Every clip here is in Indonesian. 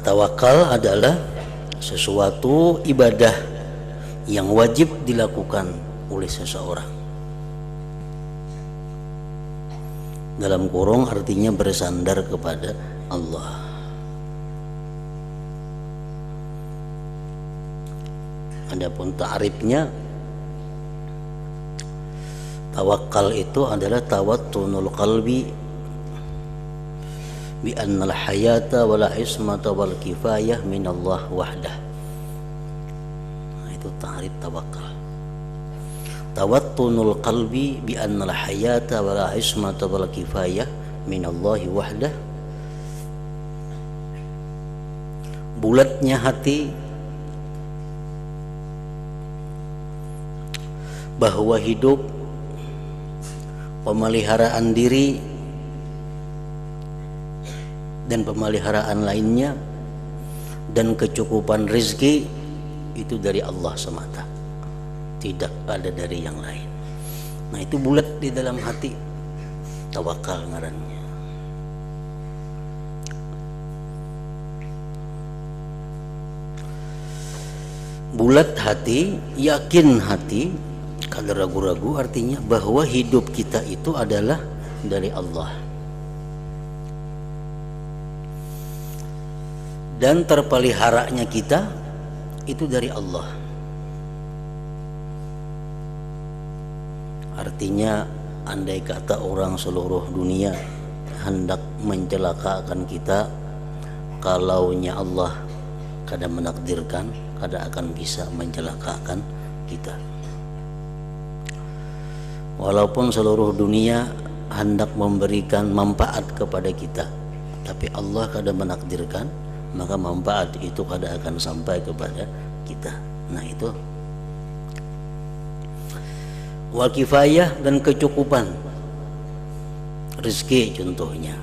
tawakal adalah sesuatu ibadah yang wajib dilakukan oleh seseorang. Dalam kurung artinya bersandar kepada Allah. Adapun ta'rifnya, tawakal itu adalah tawattunul qalbi bi annal hayata wala ismata wal kifayah min Allah wahdah. Nah, itu ta'rif tawakal. Tawattunul qalbi bi annal hayata wala ismata wal kifayah min Allah wahdah. Bulatnya hati bahwa hidup, pemeliharaan diri dan pemeliharaan lainnya dan kecukupan rezeki itu dari Allah semata, tidak ada dari yang lain. Nah, itu bulat di dalam hati, tawakal ngarannya. Bulat hati, yakin hati, kalau ragu-ragu artinya bahwa hidup kita itu adalah dari Allah. Dan terpeliharanya kita itu dari Allah. Artinya andai kata orang seluruh dunia hendak mencelakakan kita, kalaunya Allah kada menakdirkan, kada akan bisa mencelakakan kita. Walaupun seluruh dunia hendak memberikan manfaat kepada kita, tapi Allah kada menakdirkan, maka manfaat itu kada akan sampai kepada kita. Nah, itu wal kifayah dan kecukupan rezeki contohnya.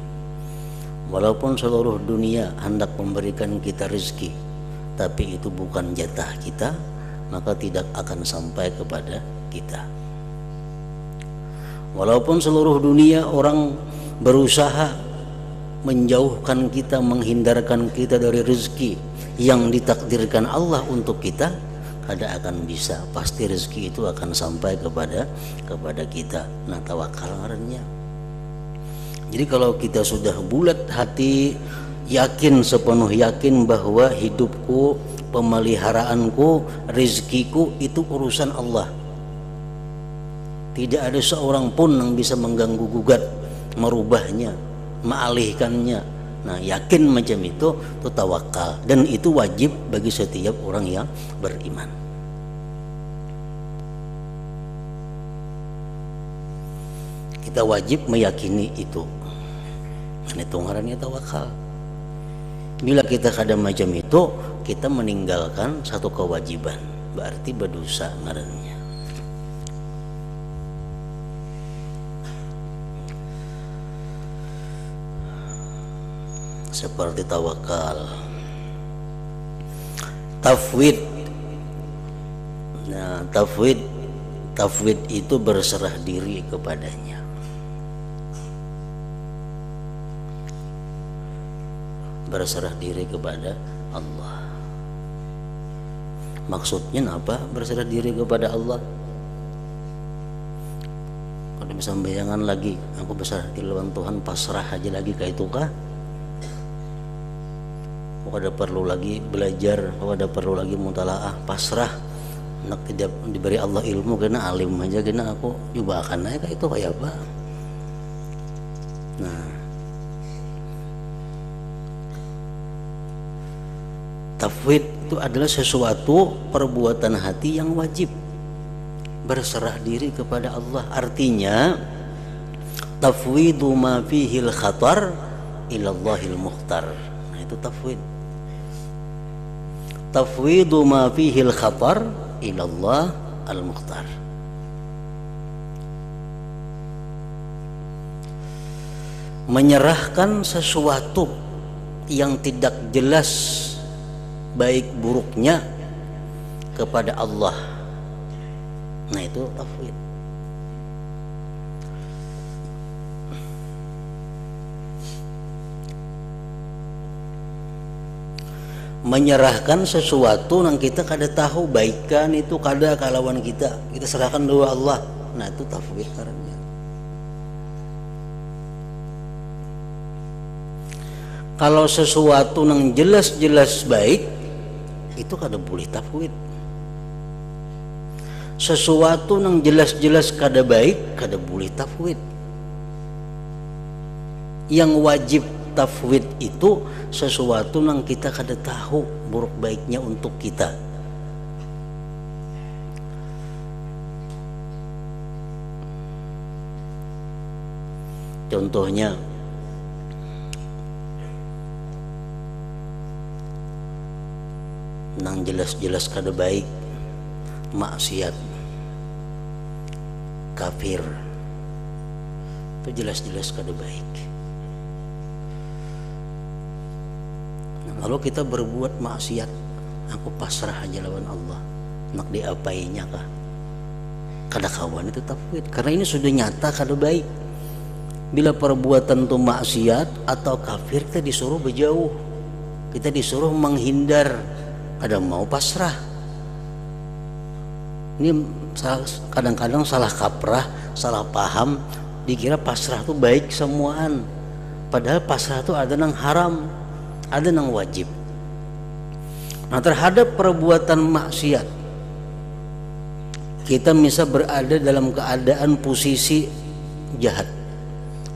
Walaupun seluruh dunia hendak memberikan kita rezeki, tapi itu bukan jatah kita, maka tidak akan sampai kepada kita. Walaupun seluruh dunia orang berusaha menjauhkan kita, menghindarkan kita dari rezeki yang ditakdirkan Allah untuk kita, kada akan bisa. Pasti rezeki itu akan sampai kepada kita. Nah, tawakal ngarannya. Jadi kalau kita sudah bulat hati, yakin, sepenuh yakin bahwa hidupku, pemeliharaanku, rezekiku itu urusan Allah. Tidak ada seorang pun yang bisa mengganggu gugat, merubahnya, mengalihkannya. Nah, yakin macam itu tawakal, dan itu wajib bagi setiap orang yang beriman. Kita wajib meyakini itu. Ini ngarannya tawakal. Bila kita kada macam itu, kita meninggalkan satu kewajiban, berarti berdosa ngarannya. Seperti tawakal, tafwid. Nah, tafwid itu berserah diri kepadanya. Berserah diri kepada Allah. Maksudnya apa? Berserah diri kepada Allah. Kalau bisa bayangan lagi, aku berserah diri lawan Tuhan, pasrah aja lagi kayak itu kah? Ada perlu lagi belajar, ada perlu lagi mutalaah, pasrah. Nak tidak diberi Allah ilmu, kena alim aja, kena aku coba akan naik itu kayak apa. Nah, tafwid itu adalah sesuatu perbuatan hati yang wajib, berserah diri kepada Allah. Artinya tafwidu ma fihil khatar ilallahil mukhtar. Nah, itu tafwid. Tafwidu ma fihil khatar ilallah al-mukhtar. Menyerahkan sesuatu yang tidak jelas baik buruknya kepada Allah. Nah, itu tafwid. menyerahkan sesuatu yang kita kada tahu baikan itu kada kalawan kita serahkan dulu Allah. Nah itu tafwid karena kalau sesuatu yang jelas-jelas baik itu kada boleh tafwid. Sesuatu yang jelas-jelas kada baik kada boleh tafwid. Yang wajib tafwid itu sesuatu yang kita kada tahu buruk baiknya untuk kita. Contohnya nang jelas-jelas kada baik, maksiat, kafir, itu jelas-jelas kada baik. Lalu kita berbuat maksiat, aku pasrah aja lawan Allah, nak diapainya kah? Kada kawan itu tafwid, karena ini sudah nyata kada baik. Bila perbuatan itu maksiat atau kafir, kita disuruh berjauh, kita disuruh menghindar, kada mau pasrah. Ini kadang-kadang salah kaprah, salah paham, dikira pasrah itu baik semuaan, padahal pasrah itu ada yang haram, ada yang wajib. Nah terhadap perbuatan maksiat, kita bisa berada dalam keadaan posisi jahat,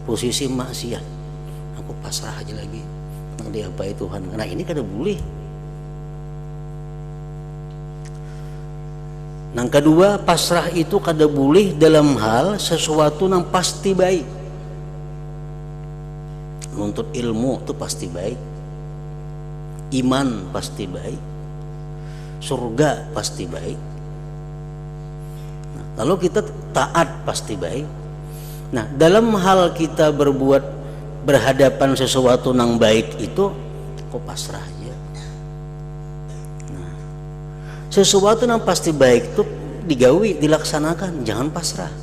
posisi maksiat, aku pasrah aja lagi, nang diapai Tuhan. Nah ini kada boleh. Yang kedua, pasrah itu kada boleh dalam hal sesuatu yang pasti baik. Menuntut ilmu itu pasti baik, iman pasti baik, surga pasti baik. Nah, lalu kita taat pasti baik. Nah, dalam hal kita berhadapan sesuatu yang baik itu, kok pasrah aja. Nah, sesuatu yang pasti baik itu digawi, dilaksanakan, jangan pasrah.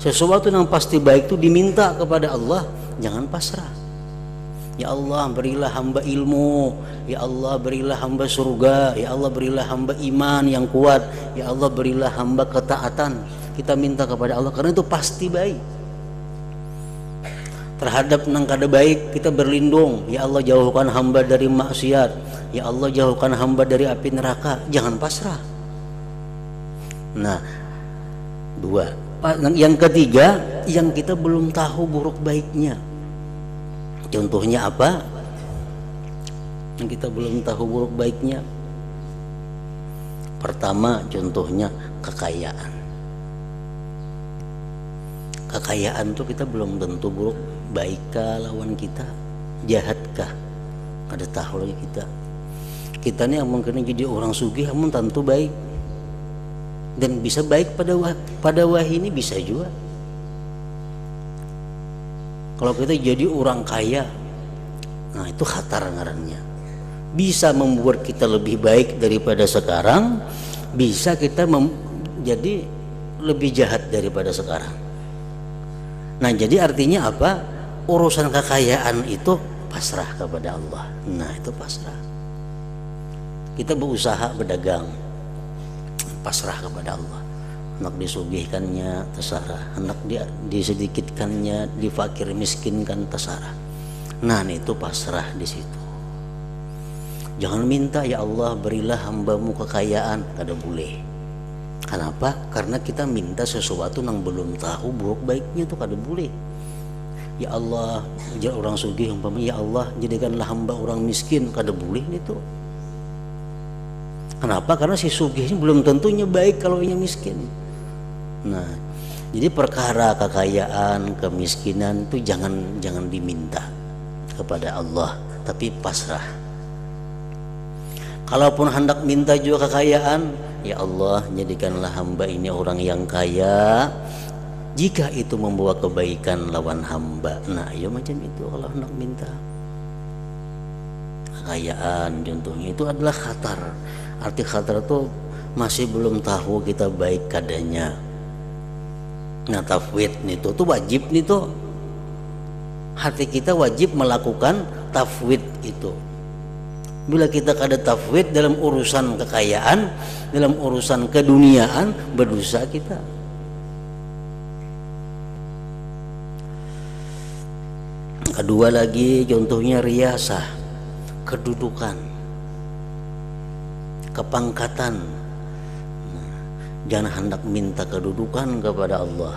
Sesuatu yang pasti baik itu diminta kepada Allah, jangan pasrah. Ya Allah berilah hamba ilmu, ya Allah berilah hamba surga, ya Allah berilah hamba iman yang kuat, ya Allah berilah hamba ketaatan. Kita minta kepada Allah karena itu pasti baik. Terhadap nang kada baik kita berlindung, ya Allah jauhkan hamba dari maksiat, ya Allah jauhkan hamba dari api neraka, jangan pasrah. Nah, dua. Yang ketiga, yang kita belum tahu buruk baiknya. Contohnya apa? Yang kita belum tahu buruk baiknya. Pertama, contohnya kekayaan. Kekayaan tuh kita belum tentu buruk baikkah lawan kita, jahatkah, kada tahu lagi kita. Kita nih mungkin jadi orang sugih, namun tentu baik dan bisa baik pada wahyu ini bisa juga. Kalau kita jadi orang kaya, nah itu khatar ngarannya. Bisa membuat kita lebih baik daripada sekarang, bisa kita jadi lebih jahat daripada sekarang. Nah jadi artinya apa? Urusan kekayaan itu pasrah kepada Allah. Nah itu pasrah. Kita berusaha berdagang, pasrah kepada Allah. Anak disugihkannya terserah, anak disedikitkannya, difakir miskinkan terserah. Nah itu pasrah di situ. Jangan minta ya Allah berilah hambamu kekayaan, kada boleh. Kenapa? Karena kita minta sesuatu yang belum tahu buruk baiknya itu kada boleh. Ya Allah, jadi orang sugih umpamanya, ya Allah jadikanlah hamba orang miskin, kada boleh itu. Kenapa? Karena si sugih ini belum tentunya baik kalau ia miskin. Nah, jadi perkara kekayaan, kemiskinan itu jangan diminta kepada Allah, tapi pasrah. Kalaupun hendak minta juga kekayaan, ya Allah jadikanlah hamba ini orang yang kaya, jika itu membawa kebaikan lawan hamba. Nah, ya macam itu kalau hendak minta kekayaan, contohnya itu adalah khatar. Arti khatar itu masih belum tahu kita baik kadanya. Nah tafwid itu wajib nih tuh, hati kita wajib melakukan tafwid itu. Bila kita kada tafwid dalam urusan kekayaan, dalam urusan keduniaan, berdosa kita. Kedua lagi contohnya riasah, kedudukan, kepangkatan. Jangan hendak minta kedudukan kepada Allah,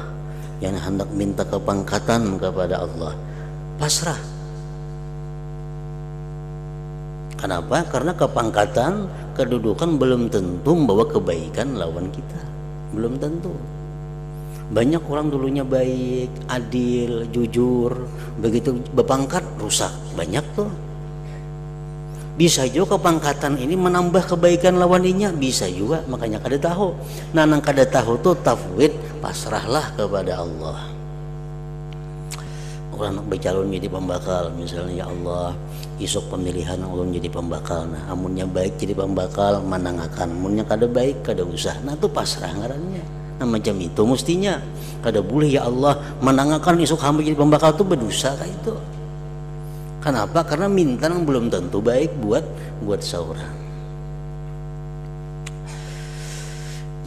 jangan hendak minta kepangkatan kepada Allah. Pasrah. Kenapa? Karena kepangkatan, kedudukan belum tentu membawa kebaikan lawan kita. Belum tentu. Banyak orang dulunya baik, adil, jujur, begitu berpangkat rusak. Banyak tuh. Bisa juga kepangkatan ini menambah kebaikan lawannya, bisa juga. Makanya kada tahu. Nah, nang kada tahu tuh tafwid, pasrahlah kepada Allah. Orang nak bercalon jadi pembakal, misalnya, ya Allah, isok pemilihan ulun jadi pembakal. Nah, amunnya baik jadi pembakal, manangakan. Amunnya kada baik, kada usah. Nah, itu pasrah ngarannya. Nah, macam itu mestinya. Kada boleh, ya Allah, manangakan isok hamba jadi pembakal itu berdosa kayak itu. Kenapa? Karena minta yang belum tentu baik buat seorang.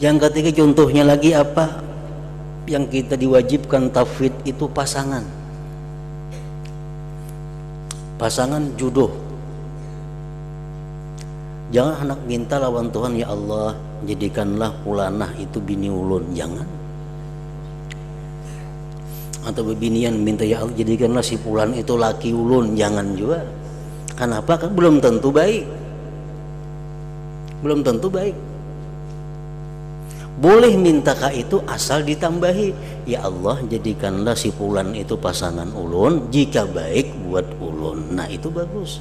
Yang ketiga contohnya lagi apa? Yang kita diwajibkan tafwid itu pasangan. Pasangan jodoh. Jangan hendak minta lawan Tuhan, ya Allah, jadikanlah fulanah itu bini ulun. Jangan. Atau bebinian minta, ya Allah, jadikanlah si fulan itu laki ulun. Jangan juga. Kenapa? Kan belum tentu baik. Belum tentu baik. Boleh minta ka itu asal ditambahi, ya Allah, jadikanlah si fulan itu pasangan ulun jika baik buat ulun. Nah, itu bagus.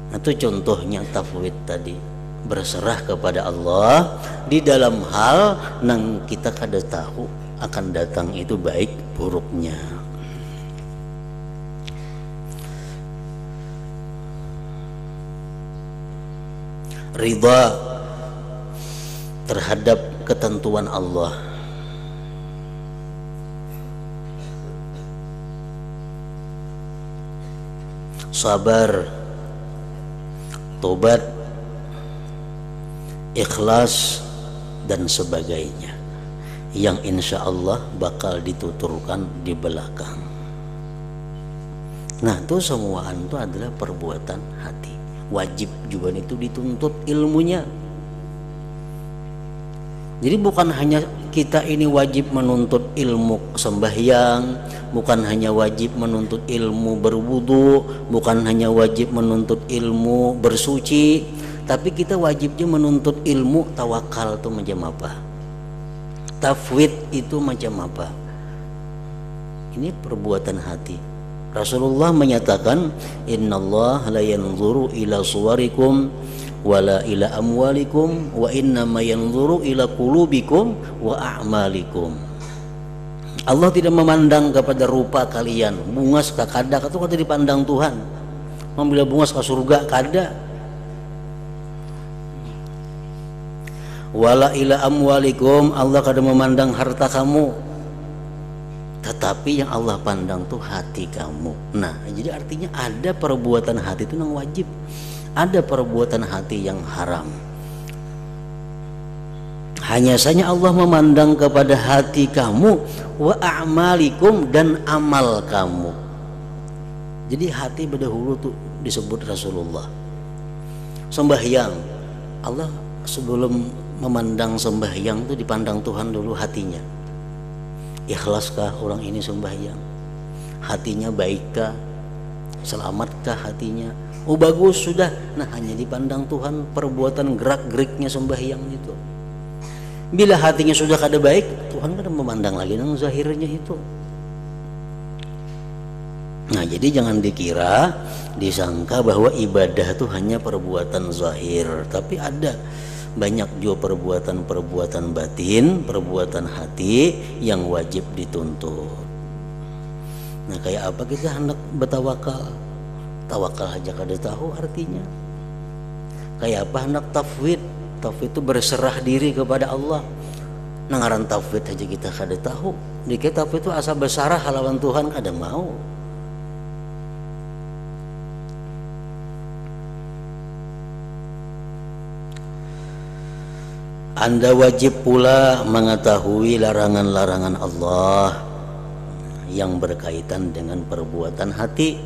Nah, itu contohnya tafwid tadi, berserah kepada Allah di dalam hal nang kita kada tahu akan datang itu baik buruknya. Ridha terhadap ketentuan Allah. Sabar, tobat, ikhlas, dan sebagainya yang insya Allah bakal dituturkan di belakang. Nah, itu semuaan itu adalah perbuatan hati. Wajib juga itu dituntut ilmunya. Jadi bukan hanya kita ini wajib menuntut ilmu sembahyang, bukan hanya wajib menuntut ilmu berwudu, bukan hanya wajib menuntut ilmu bersuci, tapi kita wajibnya menuntut ilmu tawakal itu macam apa, tafwid itu macam apa. Ini perbuatan hati. Rasulullah menyatakan, innallaha la yanzuru ila suwarikum wala ila amwalikum wa innama yanzuru ila qulubikum wa a'malikum. Allah tidak memandang kepada rupa kalian, bungas ka kada itu kada dipandang Tuhan. Membila bungas ke surga kada. Wala ila amwalikum, Allah kada memandang harta kamu, tetapi yang Allah pandang tuh hati kamu. Nah, jadi artinya ada perbuatan hati itu yang wajib, ada perbuatan hati yang haram. Hanya saja Allah memandang kepada hati kamu, wa a'malikum, dan amal kamu. Jadi hati berdahulu tuh disebut Rasulullah. Sembahyang, Allah sebelum memandang sembahyang tuh dipandang Tuhan dulu hatinya. Ikhlaskah orang ini sembahyang? Hatinya baikkah? Selamatkah hatinya? Oh bagus sudah. Nah, hanya dipandang Tuhan perbuatan gerak-geriknya sembahyang itu. Bila hatinya sudah kada baik, Tuhan kada memandang lagi nang zahirnya itu. Nah, jadi jangan dikira, disangka bahwa ibadah itu hanya perbuatan zahir, tapi ada banyak juga perbuatan-perbuatan batin, perbuatan hati yang wajib dituntut. Nah, kayak apa kita hendak bertawakal? Tawakal aja kada tahu artinya. Kayak apa hendak tafwid? Tafwid itu berserah diri kepada Allah. Nangaran tafwid aja kita kada tahu. Dikit tafwid itu asa besarah halawan Tuhan kada mau. Anda wajib pula mengetahui larangan-larangan Allah yang berkaitan dengan perbuatan hati,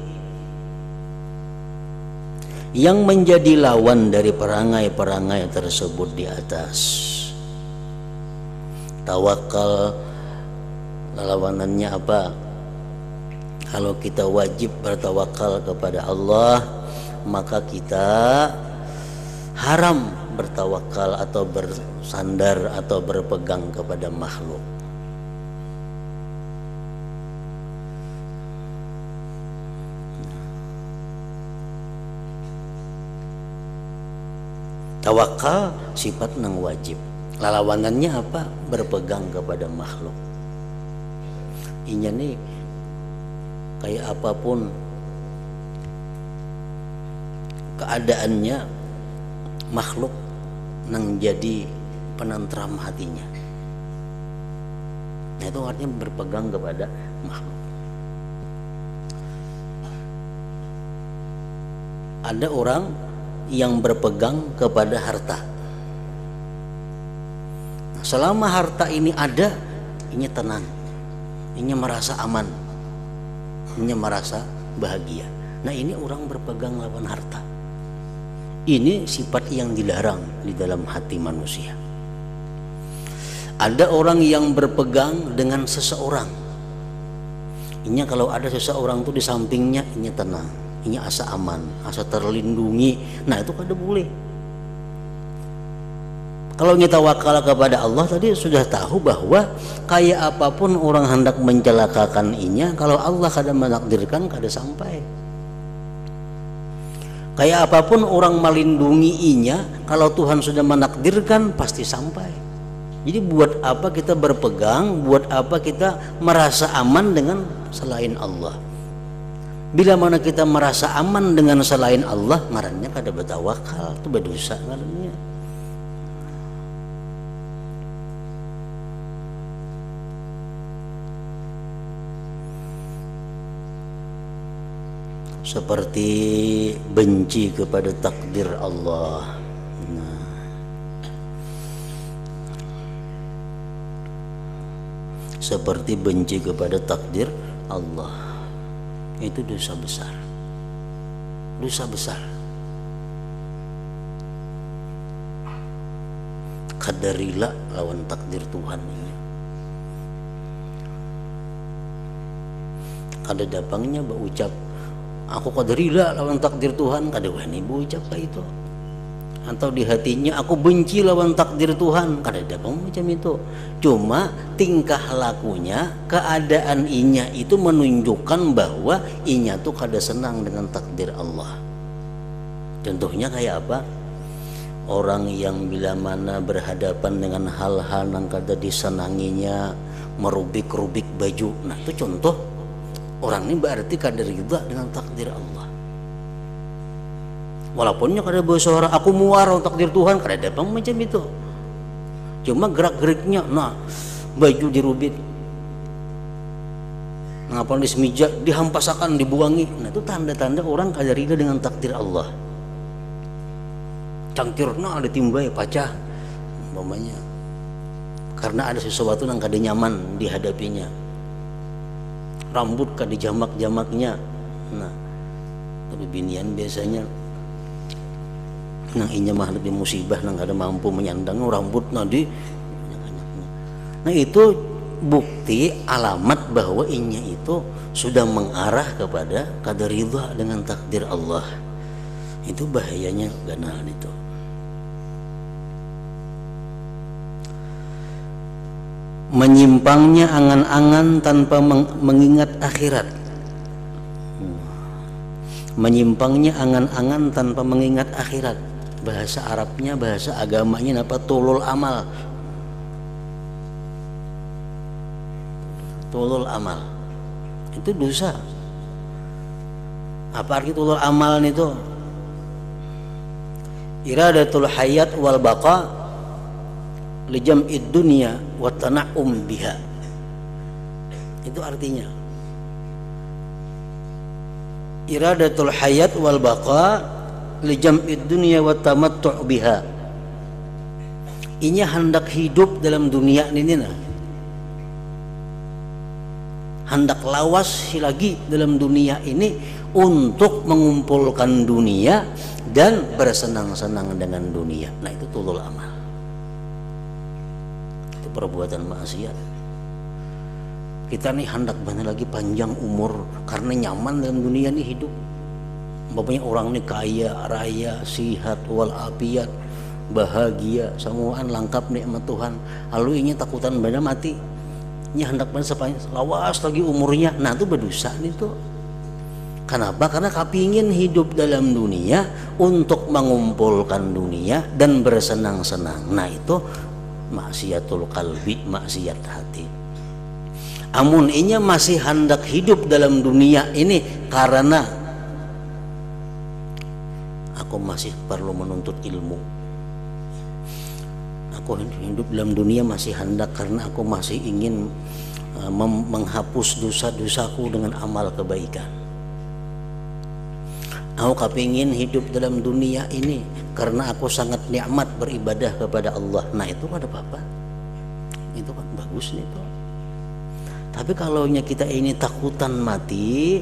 yang menjadi lawan dari perangai-perangai tersebut di atas. Tawakal lawanannya apa? Kalau kita wajib bertawakal kepada Allah, maka kita haram bertawakal atau bersandar atau berpegang kepada makhluk. Tawakal sifat nang wajib. Lawanannya apa? Berpegang kepada makhluk. Inya nih kayak apapun keadaannya, makhluk nang jadi penentram hatinya. Nah, itu artinya berpegang kepada makhluk. Ada orang yang berpegang kepada harta. Nah, selama harta ini ada, ini tenang, ini merasa aman, ini merasa bahagia. Nah, ini orang berpegang lawan harta. Ini sifat yang dilarang di dalam hati manusia. Ada orang yang berpegang dengan seseorang. Ini kalau ada seseorang tuh di sampingnya, ini tenang, ini asa aman, asa terlindungi. Nah, itu kada boleh. Kalau kita wakal kepada Allah tadi sudah tahu bahwa kayak apapun orang hendak mencelakakan inya, kalau Allah kada menakdirkan kada sampai. Kayak apapun orang melindunginya, kalau Tuhan sudah menakdirkan pasti sampai. Jadi buat apa kita berpegang, buat apa kita merasa aman dengan selain Allah? Bila mana kita merasa aman dengan selain Allah, ngarannya kada bertawakal, itu berdosa ngarannya. Seperti benci kepada takdir Allah. Nah, seperti benci kepada takdir Allah, itu dosa besar. Dosa besar. Kadarilah lawan takdir Tuhan ini. Kada dapangnya berucap, aku kadarilah lawan takdir Tuhan, kada wani berucap kayak itu. Atau di hatinya aku benci lawan takdir Tuhan, kada dapang macam itu. Cuma tingkah lakunya, keadaan inya itu menunjukkan bahwa inya tuh kada senang dengan takdir Allah. Contohnya kayak apa? Orang yang bila mana berhadapan dengan hal-hal yang kada disenanginya, merubik-rubik baju. Nah, itu contoh orang ini berarti kada ridha dengan takdir Allah. Walaupunnya kada bersuara aku muar takdir Tuhan, kada dapang macam itu. Cuma gerak-geriknya, nah baju dirubit, ngapa di semeja dihampasakan, dibuangi. Nah, itu tanda-tanda orang kada ridha dengan takdir Allah. Cangkirna ada timbai pacah umpamanya, karena ada sesuatu yang kada nyaman dihadapinya. Rambut kada jamak-jamaknya. Nah, tapi binian biasanya nang inya mah lebih musibah, nang kada mampu menyandang rambut nadi. Nah, itu bukti alamat bahwa inya itu sudah mengarah kepada kada ridha dengan takdir Allah. Itu bahayanya ganal itu. Menyimpangnya angan-angan tanpa mengingat akhirat. Menyimpangnya angan-angan tanpa mengingat akhirat. Bahasa Arabnya, bahasa agamanya apa? Tulul amal. Tulul amal itu dosa. Apa arti tulul amal itu? Iradatul hayat wal baqa li jam'id dunya wa tana'um biha. Itu artinya. Iradatul hayat wal baqa li jam'id dunya wa tamattu' biha. inya hendak hidup dalam dunia ini nah, hendak lawas lagi dalam dunia ini untuk mengumpulkan dunia dan bersenang-senang dengan dunia. Nah itu tulul amal, itu perbuatan maksiat. Kita nih hendak benar lagi panjang umur karena nyaman dalam dunia ini hidup. Bapaknya orang nih kaya raya sihat walafiat bahagia semuaan lengkap nikmat Tuhan, lalu ini takutan benar mati. Nya hendak sepanjang lawas lagi umurnya, nah itu berdosa nih tuh. Kenapa? Karena kepingin hidup dalam dunia untuk mengumpulkan dunia dan bersenang-senang. Nah itu maksiatul qalbi, maksiat hati. Amun inya masih hendak hidup dalam dunia ini karena aku masih perlu menuntut ilmu, aku hidup dalam dunia masih hendak karena aku masih ingin menghapus dosa-dosaku dengan amal kebaikan. Aku kepingin hidup dalam dunia ini karena aku sangat nikmat beribadah kepada Allah. Nah itu ada apa-apa, itu kan bagus nih tuh. Tapi kalau kita ini takutan mati,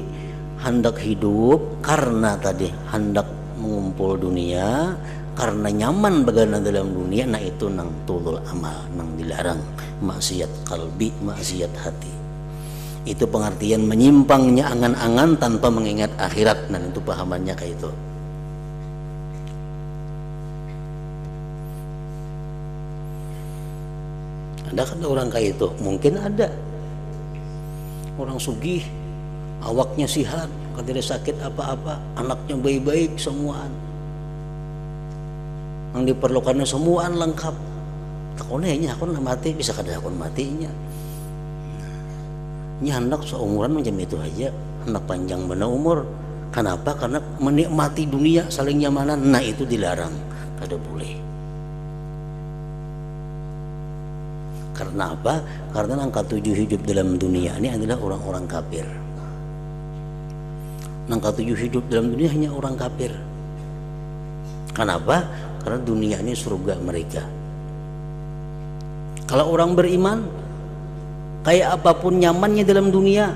hendak hidup karena tadi hendak mengumpul dunia, karena nyaman bagana dalam dunia, nah itu nang tulul amal, nang dilarang, maksiat kalbi, maksiat hati. Itu pengertian menyimpangnya angan-angan tanpa mengingat akhirat. Nah itu pahamannya kayak itu. Ada kan orang kayak itu? Mungkin ada orang sugih, awaknya sihat, tidak sakit apa-apa, anaknya baik-baik semuaan, yang diperlukannya semuaan lengkap. Takutnya ini aku mati bisa kada aku matinya. Ini hendak seumuran macam itu aja, hendak panjang benar umur. Kenapa? Karena menikmati dunia saling nyamanan. Nah itu dilarang, kada boleh. Karena apa? Karena angka 7 hidup dalam dunia ini adalah orang-orang kafir. Angka 7 hidup dalam dunia hanya orang kafir. Kenapa? Karena dunia ini surga mereka. Kalau orang beriman, kayak apapun nyamannya dalam dunia,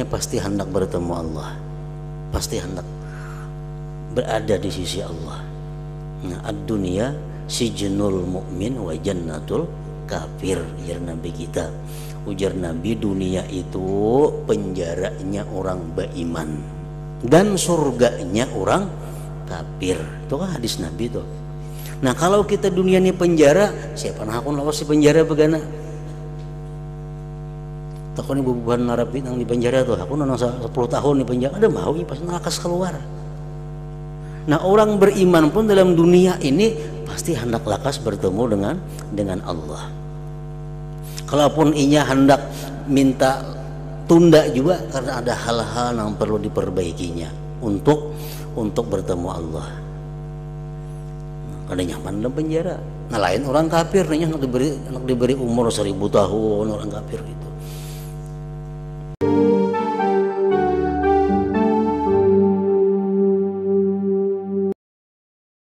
pasti hendak bertemu Allah, pasti hendak berada di sisi Allah. Nah, ad-dunya sijnul mu'min wa jannatul kafir, ujar Nabi kita. Ujar Nabi, dunia itu penjaranya orang beriman dan surganya orang kafir. Itu kan hadis Nabi tuh. Nah kalau kita dunia ini penjara, siapa nak aku lawas di penjara begana? Takut nih bubuhan narapi yang di penjara tuh, aku nonton 10 tahun di penjara, ada mau pas nakas keluar. Nah orang beriman pun dalam dunia ini pasti hendak lakas bertemu dengan Allah. Kalaupun inya hendak minta tunda juga karena ada hal-hal yang perlu diperbaikinya untuk bertemu Allah. Ada nyaman dalam penjara. Nah lain orang kafir, hendak diberi umur 1000 tahun orang kafir itu.